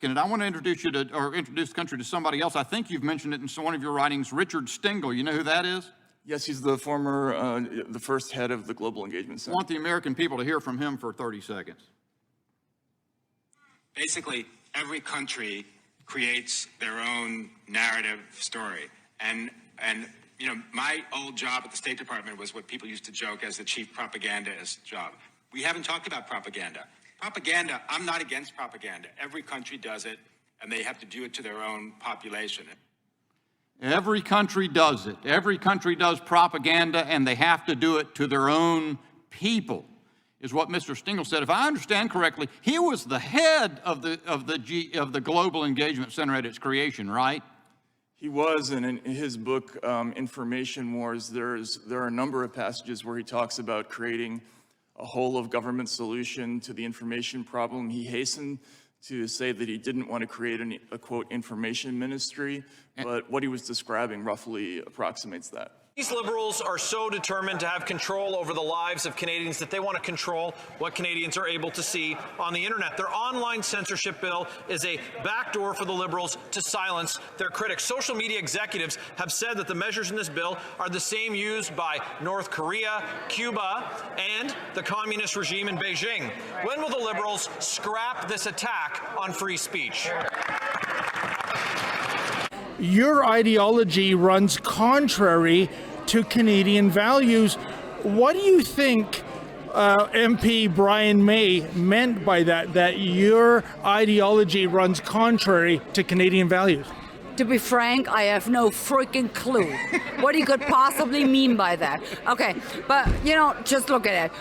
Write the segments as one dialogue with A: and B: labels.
A: And I want to introduce you to, or introduce the country to somebody else. I think you've mentioned it in one of your writings, Richard Stengel. You know who that is?
B: Yes, he's the the first head of the Global Engagement Center.
A: I want the American people to hear from him for 30 seconds.
C: Basically, every country creates their own narrative story. And you know, my old job at the State Department was what people used to joke as the chief propagandist job. We haven't talked about propaganda. Propaganda, I'm not against propaganda. Every country does it, and they have to do it to their own population.
A: Every country does it. Every country does propaganda, and they have to do it to their own people, is what Mr. Stengel said. If I understand correctly, he was the head of the Global Engagement Center at its creation, right?
B: He was, and in his book, Information Wars, there are a number of passages where he talks about creating a whole of government solution to the information problem. He hastened to say that he didn't want to create a quote, information ministry, but what he was describing roughly approximates that.
D: These liberals are so determined to have control over the lives of Canadians that they want to control what Canadians are able to see on the internet. Their online censorship bill is a backdoor for the liberals to silence their critics. Social media executives have said that the measures in this bill are the same used by North Korea, Cuba, and the communist regime in Beijing. When will the liberals scrap this attack on free speech?
E: Your ideology runs contrary to Canadian values. What do you think MP Brian May meant by that your ideology runs contrary to Canadian values?
F: To be frank, I have no freaking clue what he could possibly mean by that. Okay, but you know, just look at it.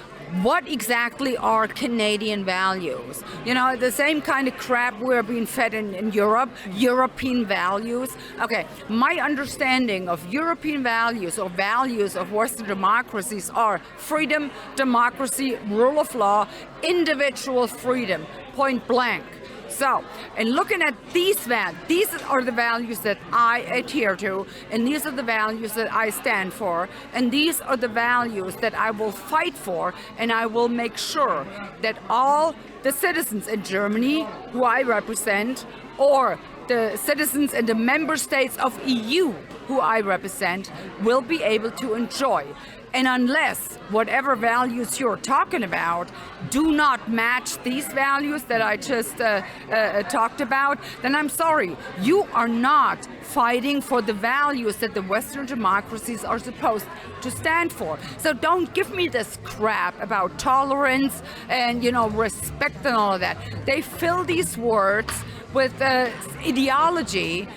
F: What exactly are Canadian values? You know, the same kind of crap we're being fed in Europe, European values. Okay, my understanding of European values or values of Western democracies are freedom, democracy, rule of law, individual freedom, point blank. So, in looking at these are the values that I adhere to, and these are the values that I stand for, and these are the values that I will fight for, and I will make sure that all the citizens in Germany who I represent, or the citizens in the member states of EU who I represent, will be able to enjoy. And unless whatever values you're talking about do not match these values that I just talked about, then I'm sorry, you are not fighting for the values that the Western democracies are supposed to stand for. So don't give me this crap about tolerance and, you know, respect and all of that. They fill these words with ideology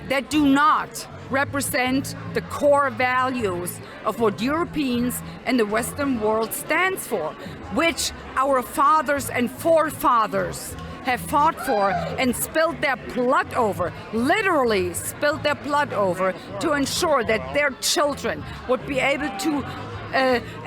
F: that do not represent the core values of what Europeans and the Western world stands for, which our fathers and forefathers have fought for and spilled their blood over, literally spilled their blood over, to ensure that their children would be able to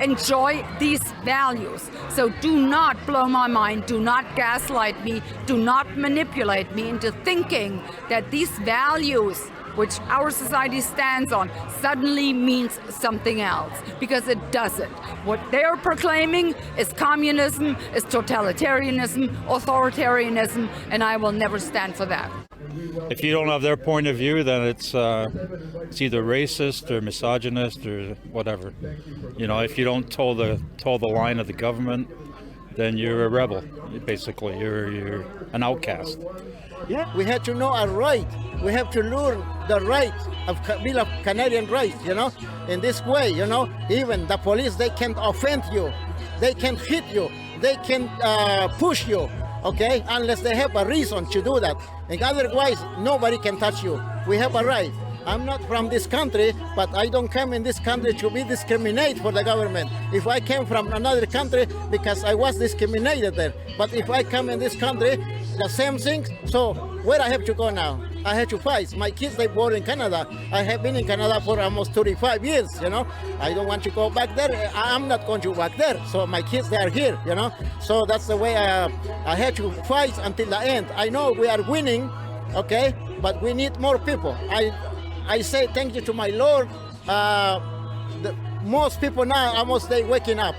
F: enjoy these values. So do not blow my mind, do not gaslight me, do not manipulate me into thinking that these values which our society stands on suddenly means something else, because it doesn't. What they're proclaiming is communism, is totalitarianism, authoritarianism, and I will never stand for that.
G: If you don't have their point of view, then it's either racist or misogynist or whatever. You know, if you don't toe the line of the government, then you're a rebel. Basically, you're an outcast.
H: Yeah, we have to know our right. We have to learn the right of Bill of Canadian rights, you know. In this way, you know, even the police, they can't offend you. They can hit you. They can push you, okay, unless they have a reason to do that. And otherwise, nobody can touch you. We have a right. I'm not from this country, but I don't come in this country to be discriminated for the government. If I came from another country, because I was discriminated there. But if I come in this country, the same thing. So where I have to go now? I have to fight. My kids, they born in Canada. I have been in Canada for almost 35 years, you know. I don't want to go back there. I'm not going to go back there. So my kids, they are here, you know. So that's the way I have to fight until the end. I know we are winning, okay, but we need more people. I say thank you to my Lord. most people now almost they waking up,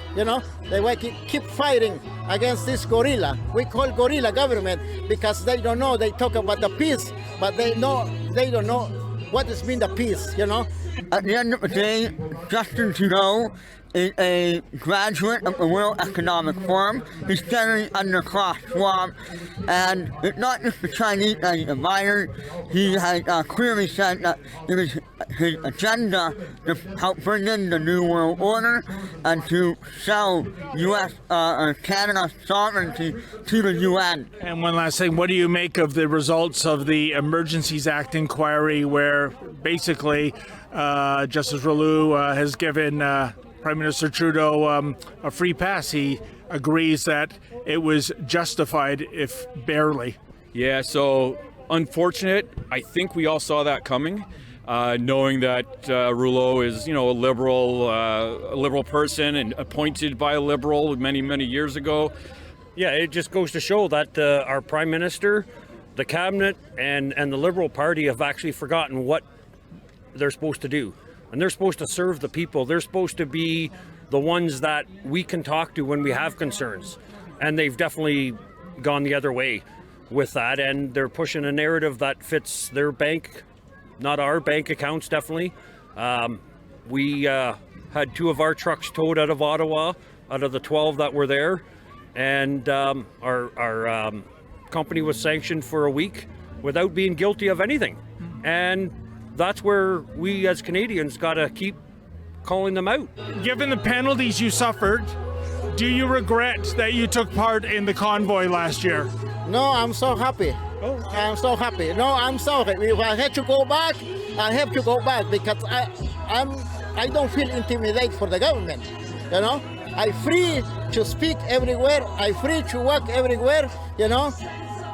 H: keep fighting against this gorilla. We call gorilla government because they don't know, they talk about the peace, but they don't know what is mean the peace,
I: At the end of the day, Justin Trudeau is a graduate of the World Economic Forum. He's studying under Klaus Schwab, and it's not just the Chinese that he's admired. He has clearly said that it is his agenda to help bring in the New World Order and to sell U.S. or Canada's sovereignty to the UN.
E: And one last thing, what do you make of the results of the Emergencies Act inquiry where basically Justice Rouleau has given Prime Minister Trudeau a free pass? He agrees that it was justified, if barely.
J: Yeah, so unfortunate. I think we all saw that coming, knowing that Rouleau is, a liberal person and appointed by a liberal many, many years ago.
K: Yeah, it just goes to show that our Prime Minister, the Cabinet, and the Liberal Party have actually forgotten what they're supposed to do. And they're supposed to serve the people. They're supposed to be the ones that we can talk to when we have concerns. And they've definitely gone the other way with that. And they're pushing a narrative that fits their bank, not our bank accounts, definitely. We had 2 of our trucks towed out of Ottawa, out of the 12 that were there. And our company was sanctioned for a week without being guilty of anything. And that's where we as Canadians got to keep calling them out.
E: Given the penalties you suffered, do you regret that you took part in the convoy last year?
H: No, I'm so happy. I'm so happy. No, I'm so happy. If I had to go back, I have to go back because I don't feel intimidated for the government. I'm free to speak everywhere. I'm free to work everywhere.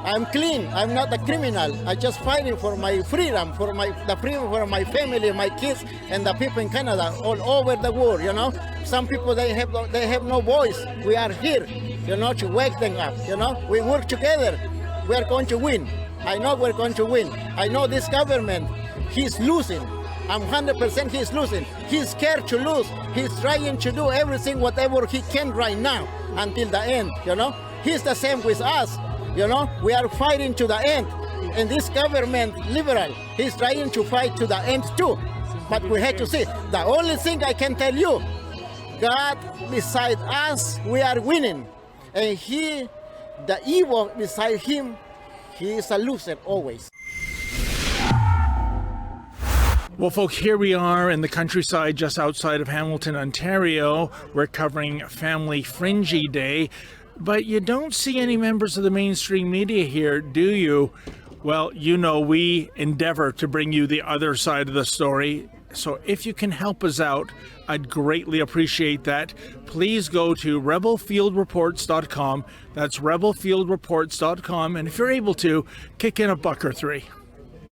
H: I'm clean. I'm not a criminal. I'm just fighting for my freedom, the freedom for my family, my kids, and the people in Canada, all over the world. Some people they have no voice. We are here, to wake them up. We work together. We are going to win. I know we're going to win. I know this government, he's losing. I'm 100% he's losing. He's scared to lose. He's trying to do everything, whatever he can right now, until the end. He's the same with us. We are fighting to the end. And this government, liberal, he's trying to fight to the end too. But we have to see. The only thing I can tell you, God beside us, we are winning. And the evil beside him, he is a loser always.
E: Well, folks, here we are in the countryside just outside of Hamilton, Ontario. We're covering Family Fringy Day. But you don't see any members of the mainstream media here, do you? Well, we endeavor to bring you the other side of the story. So if you can help us out, I'd greatly appreciate that. Please go to rebelfieldreports.com. That's rebelfieldreports.com. And if you're able to, kick in $1 or $3.